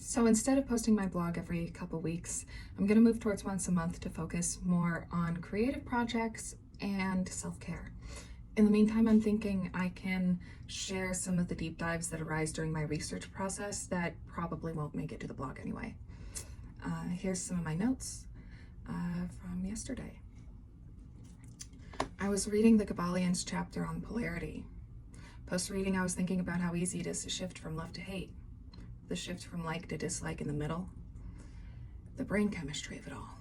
So instead of posting my blog every couple weeks, I'm going to move towards once a month to focus more on creative projects and self-care. In the meantime, I'm thinking I can share some of the deep dives that arise during my research process that probably won't make it to the blog anyway. Here's some of my notes from yesterday. I was reading the Kabbalian's chapter on polarity. Post-reading, I was thinking about how easy it is to shift from love to hate, the shift from like to dislike in the middle, the brain chemistry of it all.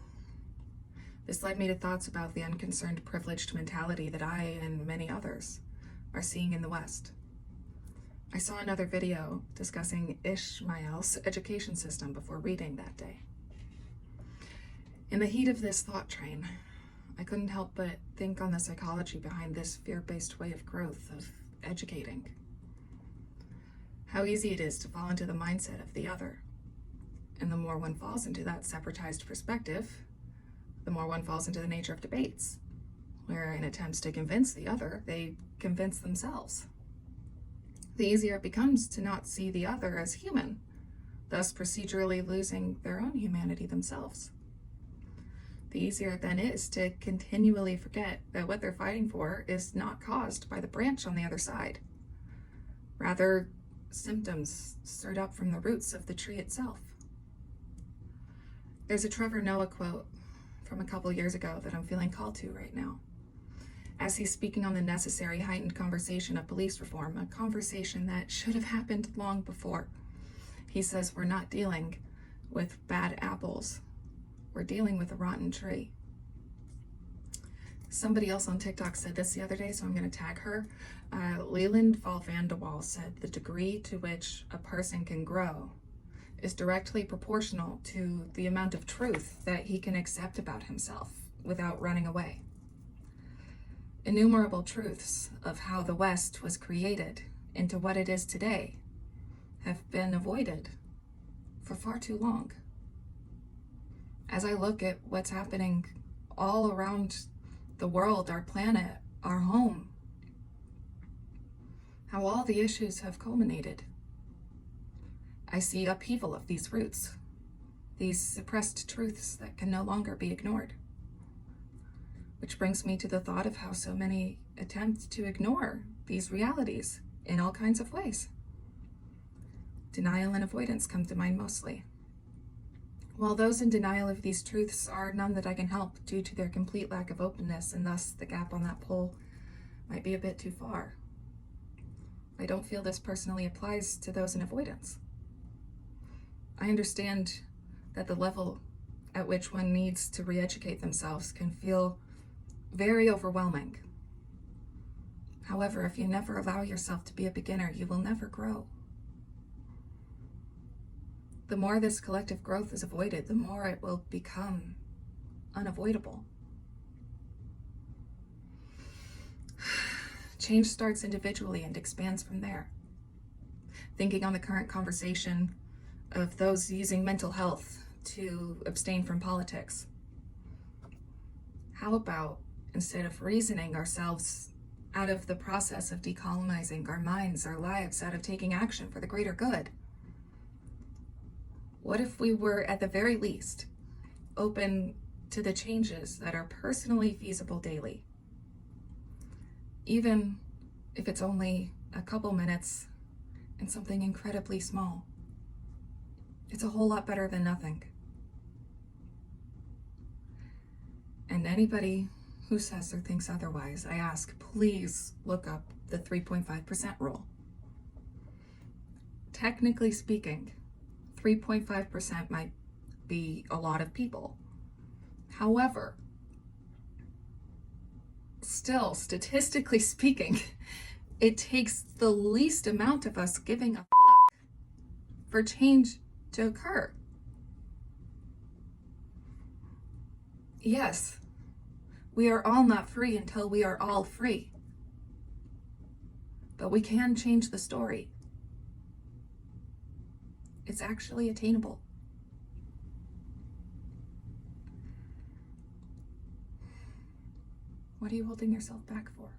This led me to thoughts about the unconcerned, privileged mentality that I and many others are seeing in the West. I saw another video discussing Ishmael's education system before reading that day. In the heat of this thought train, I couldn't help but think on the psychology behind this fear-based way of growth, of educating. How easy it is to fall into the mindset of the other. And the more one falls into that separatized perspective, the more one falls into the nature of debates, where in attempts to convince the other, they convince themselves. The easier it becomes to not see the other as human, thus procedurally losing their own humanity themselves. The easier it then is to continually forget that what they're fighting for is not caused by the branch on the other side. Rather, symptoms stirred up from the roots of the tree itself. There's a Trevor Noah quote from a couple years ago that I'm feeling called to right now. As he's speaking on the necessary heightened conversation of police reform, a conversation that should have happened long before, he says we're not dealing with bad apples. We're dealing with a rotten tree. Somebody else on TikTok said this the other day, so I'm going to tag her. Leland said the degree to which a person can grow is directly proportional to the amount of truth that he can accept about himself without running away. Innumerable truths of how the West was created into what it is today have been avoided for far too long. As I look at what's happening all around the world, our planet, our home, how all the issues have culminated, I see upheaval of these roots, these suppressed truths that can no longer be ignored. Which brings me to the thought of how so many attempt to ignore these realities in all kinds of ways. Denial and avoidance come to mind mostly. While those in denial of these truths are none that I can help due to their complete lack of openness, and thus the gap on that pole might be a bit too far. I don't feel this personally applies to those in avoidance. I understand that the level at which one needs to re-educate themselves can feel very overwhelming. However, if you never allow yourself to be a beginner, you will never grow. The more this collective growth is avoided, the more it will become unavoidable. Change starts individually and expands from there. Thinking on the current conversation of those using mental health to abstain from politics. How about, instead of reasoning ourselves out of the process of decolonizing our minds, our lives, out of taking action for the greater good, what if we were, at the very least, open to the changes that are personally feasible daily? Even if it's only a couple minutes and something incredibly small. It's a whole lot better than nothing. And anybody who says or thinks otherwise, I ask, please look up the 3.5% rule. Technically speaking, 3.5% might be a lot of people. However, still, statistically speaking, it takes the least amount of us giving a fuck for change to occur. Yes, we are all not free until we are all free. But we can change the story. It's actually attainable. What are you holding yourself back for?